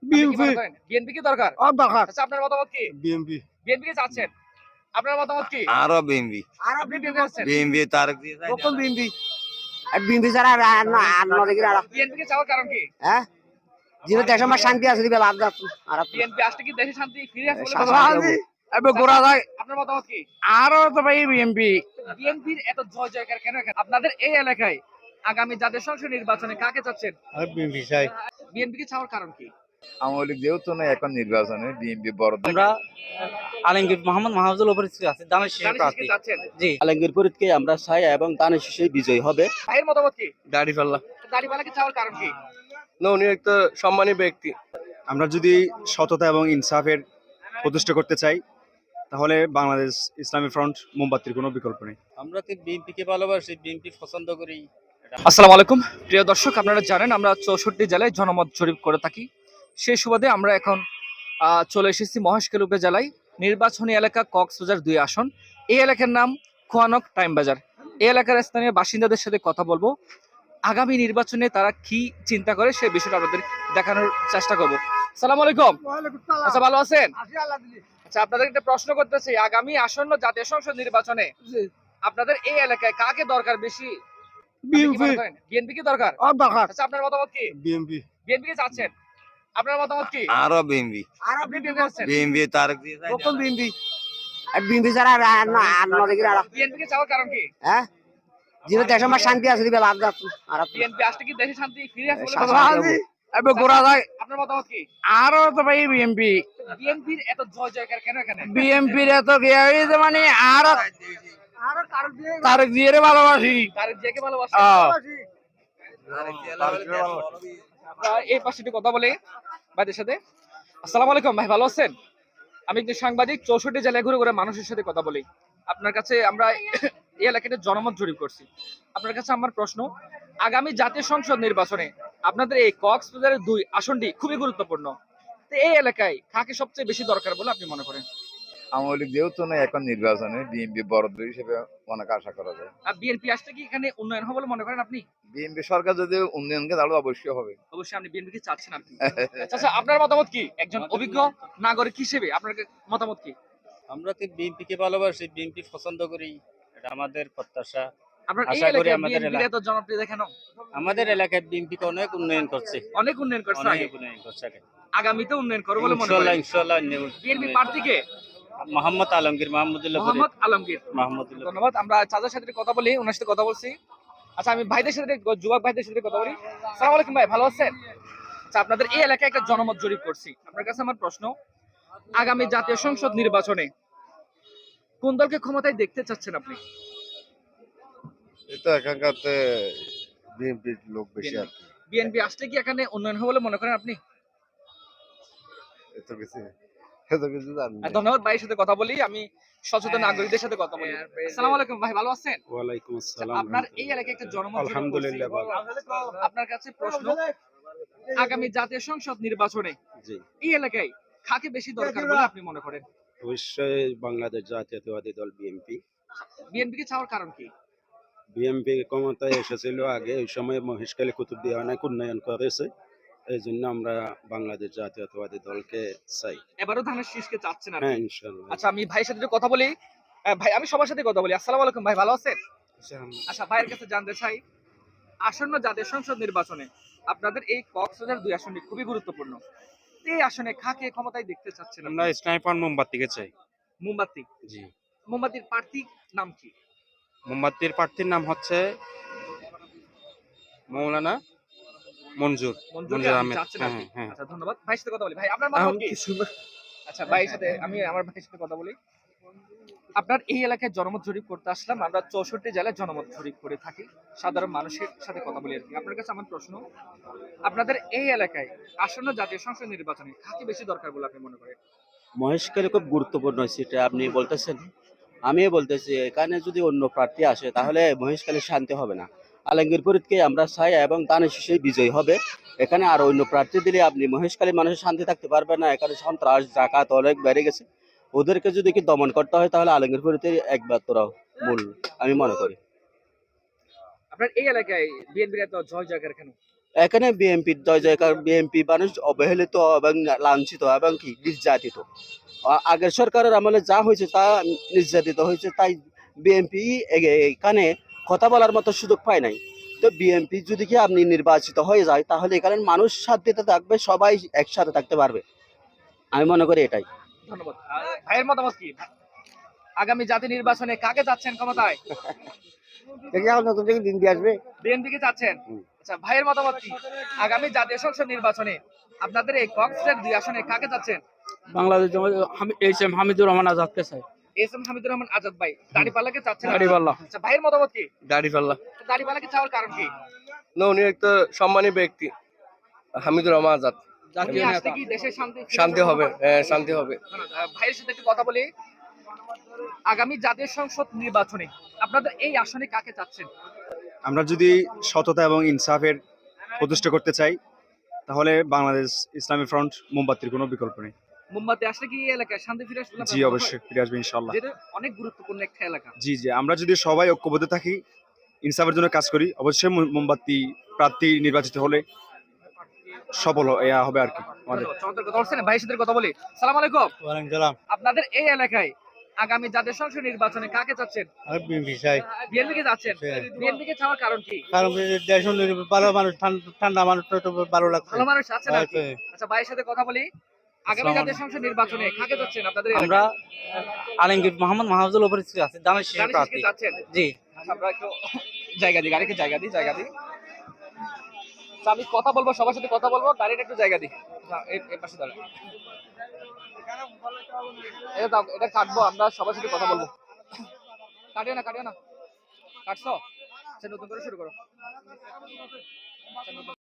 BNP BNP কি দরকার? দরকার। আচ্ছা, আপনার মতামত কি? বিএনপি বিএনপি কে চাচ্ছেন? আপনার মতামত কি? আরো বিএমপি আপনি বিএনপি চাচ্ছেন? বিএমপি তারেক দিয়ে যায় নতুন বিএনপি বিএনপি ছাড়া বিএনপি কে চাওয়ার কারণ কি? হ্যাঁ যেহেতু দেশের আমার শান্তি আছে দিবে লাভ যাচ্ছে আর বিএনপি আসলে কি দেশে শান্তি ফিরে আসবে বলে শান্তি মনে হবে। করেন? এবার গোড়া যায় আপনার মতামত কি? আরো তো ভাই বিএনপি বিএনপির এত জয় জয়কার কেন এখানে? আপনাদের এই এলাকায় আগামী জাতীয় সংসদ নির্বাচনে কাকে চাচ্ছেন? বিএনপি চাই। বিএনপি কে চাওয়ার কারণ কি? আওয়ামী লীগ যেহেতু না এখন নির্বাচনে বিএমপি বড় আমরা আলমগীর মোহাম্মদ মাহফুজুল উপস্থিত আছে দানের শেষের জানিস প্রার্থী। কে চাচ্ছেন? জি আলমগীর ফরিদকে আমরা চাই এবং দানের শেষে বিজয়ী হবে। ভাইয়ের মতামত কি? দাড়ি পাল্লা দাড়িপাল্লাকে চাওয়ার কারণ কি? না উনি একটা সম্মানী ব্যক্তি। আমরা যদি সততা এবং ইনসাফের প্রতিষ্ঠা করতে চাই তাহলে বাংলাদেশ ইসলামী ফ্রন্ট মোমবাতির কোনো বিকল্প নেই। আমরা তো বিএনপি কে ভালোবাসি, বিএনপি পছন্দ করি। আসসালামু আলাইকুম প্রিয় দর্শক, আপনারা জানেন আমরা 64 জেলায় জনমত জরিপ করে থাকি। সেই সুবাদে আমরা এখন চলে এসেছি মহেশখালী উপজেলায় নির্বাচনী এলাকা কক্সবাজার 2 আসন। এই এলাকার নাম খোয়ানক টাইম বাজার। এই এলাকার স্থানীয় বাসিন্দাদের সাথে কথা বলবো, আগামী নির্বাচনে তারা কি চিন্তা করে সেই বিষয়টা আপনাদের দেখানোর চেষ্টা করব। আসসালামু আলাইকুম। আচ্ছা, ভালো আছেন? আচ্ছা, আপনাদের একটা প্রশ্ন করতেছি, আগামী আসন্ন জাতীয় সংসদ নির্বাচনে আপনাদের এই এলাকায় কাকে দরকার বেশি? বিএনপি কি দরকার? দরকার আচ্ছা, আপনার মতামত কি? বিএনপি বিএনপি কে চাচ্ছেন? আপনার মতামত কি? আরো বিএমপি আপনি বিএনপি চাচ্ছেন? বিএমপি তারেক দিয়ে যায় নতুন বিএনপি বিএনপি ছাড়া বিএনপি কে চাওয়ার কারণ কি? হ্যাঁ যেহেতু দেশের আমার শান্তি আছে দিবে লাভ যাচ্ছে আর বিএনপি আসলে কি দেশে শান্তি ফিরে আসবে বলে মনে শান্তি করেন? হবে। এবার গোড়া যায় আপনার মতামত কি? আরো তো ভাই বিএনপি বিএনপির এত জয় জয়কার কেন এখানে? বিএনপির এত গিয়া হয়েছে মানে আরো তারেক দিয়ে ভালোবাসি তারেক জিয়াকে ভালোবাসেন? এই পাশে একটু কথা বলি ভাইদের সাথে। আসসালামু আলাইকুম ভাই, ভালো আছেন? আমি একজন সাংবাদিক, 64 জেলায় ঘুরে ঘুরে মানুষের সাথে কথা বলি। আপনার কাছে আমরা এই এলাকাতে জনমত জরিপ করছি। আপনার কাছে আমার প্রশ্ন, আগামী জাতীয় সংসদ নির্বাচনে আপনাদের এই কক্সবাজারের 2 আসনটি খুবই গুরুত্বপূর্ণ। তো এই এলাকায় কাকে সবচেয়ে বেশি দরকার বলে আপনি মনে করেন? আওয়ামী লীগ যেহেতু না এখন নির্বাচনে বিএমপি বড় দল হিসেবে অনেক আশা করা যায়। আর বিএনপি আসলে কি এখানে উন্নয়ন হবে বলে মনে করেন আপনি? বিএমপি সরকার যদি উন্নয়নকে তাহলে অবশ্যই হবে। অবশ্যই আপনি বিএনপি কে চাচ্ছেন আপনি। আচ্ছা, আপনার মতামত কি? একজন অভিজ্ঞ নাগরিক হিসেবে আপনার মতামত কি? আমরা তো বিএনপি কে ভালোবাসি, বিএনপি পছন্দ করি, এটা আমাদের প্রত্যাশা। আপনার এই আশা করি এলাকায় আমাদের বিএনপি এত জনপ্রিয়তা কেন? আমাদের এলাকায় বিএনপি কে অনেক উন্নয়ন করছে, অনেক উন্নয়ন করছে আগে, অনেক উন্নয়ন করছে আগে। আগামীতে উন্নয়ন করবে বলে মনে ইনশাআল্লাহ করেন? ইনশাআল্লাহ বিএনপি প্রার্থীকে মোহাম্মদ আলমগীর মাহমুদুল্লাহ মোহাম্মদ আলমগীর। মাহমুদুল্লাহ। ধন্যবাদ। আমরা চাচার সাথে কথা বলি, ওনার সাথে কথা বলছি। আচ্ছা, আমি ভাইদের সাথে, যুবক ভাইদের সাথে কথা বলি। আসসালামু আলাইকুম ভাই, ভালো আছেন? আচ্ছা, আপনাদের এই এলাকায় একটা জনমত জরিপ করছি। আপনার কাছে আমার প্রশ্ন, আগামী জাতীয় সংসদ নির্বাচনে কোন দলকে ক্ষমতায় দেখতে চাচ্ছেন আপনি? এটা এখানকারতে বিএমপির লোক বেশি আর কি। বিএনপি আসলে কি এখানে উন্নয়ন হবে বলে মনে করেন আপনি? এত কিছু জানি না। ধন্যবাদ। ভাইয়ের সাথে কথা বলি, আমি সচেতন নাগরিকদের সাথে কথা বলি। আসসালামু আলাইকুম ভাই, ভালো আছেন? ওয়ালাইকুম আসসালাম। আপনার এই এলাকায় একটা জনমত জরিপ আলহামদুলিল্লাহ করছি। আপনার কাছে প্রশ্ন, আগামী জাতীয় সংসদ নির্বাচনে জি এই এলাকায় কাকে বেশি দরকার বলে আপনি মনে করেন? অবশ্যই বাংলাদেশ জাতীয়তাবাদী দল বিএনপি। বিএনপি কে চাওয়ার কারণ কি? বিএনপি ক্ষমতায় এসেছিল আগে, ওই সময় মহেশখালী কুতুবদিয়া অনেক উন্নয়ন করেছে, এই জন্য আমরা বাংলাদেশ জাতীয়তাবাদী দলকে চাই। এবারও ধানের শীষকে চাচ্ছেন আপনি? হ্যাঁ ইনশাআল্লাহ। আচ্ছা, আমি ভাইয়ের সাথে একটু কথা বলি। ভাই, আমি সবার সাথে কথা বলি। আসসালামু আলাইকুম ভাই, ভালো আছেন? আচ্ছা, ভাইয়ের কাছে জানতে চাই, আসন্ন জাতীয় সংসদ নির্বাচনে আপনাদের এই কক্সবাজার 2 আসনটি খুবই গুরুত্বপূর্ণ। এই আসনে কাকে ক্ষমতায় দেখতে চাচ্ছেন আমরা আপনি? স্নাইপার মোমবাতিকে চাই। মোমবাতি। জি, মোমবাতির প্রার্থী নাম কি? মোমবাতির প্রার্থীর নাম হচ্ছে মৌলানা মঞ্জুর মঞ্জুরকে মঞ্জুর আপনি আহমেদ। চাচ্ছেন হ্যাঁ আপনি? হ্যাঁ। আচ্ছা, ধন্যবাদ। ভাইয়ের সাথে কথা বলি। ভাই, আপনার মতামত কি? আচ্ছা, ভাইয়ের সাথে আমি আমার ভাইয়ের সাথে কথা বলি। আপনার এই এলাকায় জনমত জরিপ করতে আসলাম। আমরা 64 জেলায় জনমত জরিপ করে থাকি, সাধারণ মানুষের সাথে কথা বলি আর কি। আপনার কাছে আমার প্রশ্ন, আপনাদের এই এলাকায় আসন্ন জাতীয় সংসদ নির্বাচনে কাকে বেশি দরকার বলে আপনি মনে করেন? মহেশখালী খুব গুরুত্বপূর্ণ সিটে আপনি বলতেছেন, আমি বলতেছি এখানে যদি অন্য প্রার্থী আসে তাহলে মহেশখালী শান্তি হবে না। আলমগীর ফরিদকে আমরা চাই এবং দানের শেষে বিজয়ী হবে। এখানে আর অন্য প্রার্থী দিলে আপনি মহেশখালী মানুষের শান্তি থাকতে পারবে না। এখানে সন্ত্রাস ডাকাত অনেক বেড়ে গেছে, ওদেরকে যদি কি দমন করতে হয় তাহলে আলমগীর ফরিদের একমাত্র মূল আমি মনে করি। আপনার এই এলাকায় বিএনপির এত জয় জয়কার কেন? এখানে বিএনপির জয় জয়কার, বিএনপি মানুষ অবহেলিত এবং লাঞ্ছিত এবং কি নির্যাতিত। আগের সরকারের আমলে যা হয়েছে তা নির্যাতিত হয়েছে, তাই বিএনপি এখানে কথা বলার মতো সুযোগ পায় নাই। তো বিএনপি যদি কি আপনি নির্বাচিত হয়ে যায় তাহলে এখানে মানুষ শান্তিতে থাকবে, সবাই একসাথে থাকতে পারবে, আমি মনে করি এটাই। ধন্যবাদ। ভাইয়ের মতামত কি? আগামী জাতীয় নির্বাচনে কাকে চাচ্ছেন ক্ষমতায়? দিন দিয়ে আসবে। বিএনপি কে চাচ্ছেন? আচ্ছা, ভাইয়ের মতামত কি? আগামী জাতীয় সংসদ নির্বাচনে আপনাদের এই কক্সবাজার 2 আসনে কাকে চাচ্ছেন? বাংলাদেশ এইচ এম হামিদুর রহমান আজাদকে চাই। এস এম হামিদুর রহমান আজাদ ভাই দাড়িপাল্লাকে চাচ্ছেন? দাড়িপাল্লা। আচ্ছা, ভাইয়ের মতামত কি? দাড়িপাল্লা। দাড়িপাল্লাকে চাওয়ার কারণ কি? না, উনি একটা সম্মানী ব্যক্তি, হামিদুর রহমান আজাদ। উনি আসলে কি দেশের শান্তি শান্তি হবে, শান্তি হবে। ভাইয়ের সাথে একটু কথা বলি। আগামী জাতীয় সংসদ নির্বাচনে আপনাদের এই আসনে কাকে চাচ্ছেন? আমরা যদি সততা এবং ইনসাফের প্রতিষ্ঠা করতে চাই তাহলে বাংলাদেশ ইসলামী ফ্রন্ট মোমবাতির কোনো বিকল্প নেই। মোমবাতি আসলে কি এই এলাকায় শান্তি ফিরে আসবে? জি, অবশ্যই ফিরে আসবে ইনশাল্লাহ। যেটা অনেক গুরুত্বপূর্ণ একটা এলাকা। জি জি, আমরা যদি সবাই ঐক্যবদ্ধ থাকি, ইনসাফের জন্য কাজ করি, অবশ্যই মোমবাতি প্রার্থী নির্বাচিত হলে সফল হবে আর কি আমাদের। চমৎকার কথা বলছেন। ভাইয়ের সাথে কথা বলি। সালাম আলাইকুম। ওয়ালাইকুম সালাম। আপনাদের এই এলাকায় আগামী জাতীয় সংসদ নির্বাচনে কাকে চাচ্ছেন? আমি বিএনপি চাই। বিএনপি কে চাচ্ছেন? হ্যাঁ। বিএনপি কে চাওয়ার কারণ কি? কারণ দেশ ভালো মানুষ, ঠান্ডা মানুষ, তো ভালো লাগছে। ভালো মানুষ আছেন আর কি? আছে। আচ্ছা, ভাইয়ের সাথে কথা বলি। আগামী আসসালামু জাতীয় সংসদ নির্বাচনে কাকে চাচ্ছেন আপনাদের আমরা এলাকায়? আলমগীর মোহাম্মদ মাহফুজুল উপরে আছে, দানের শেষ জানিস প্রার্থী। কে চাচ্ছেন? জি। আচ্ছা, আমরা একটু জায়গা দিই, গাড়িকে জায়গা দিই। আচ্ছা, আমি কথা বলবো, সবার সাথে কথা বলবো, গাড়িটা একটু জায়গা দিই। এই পাশে দাঁড়ান। এটা দাও, এটা কাটবো, আমরা সবার সাথে কথা বলবো। কাটিও না কাটছো? আচ্ছা, নতুন করে শুরু করো। আচ্ছা, নতুন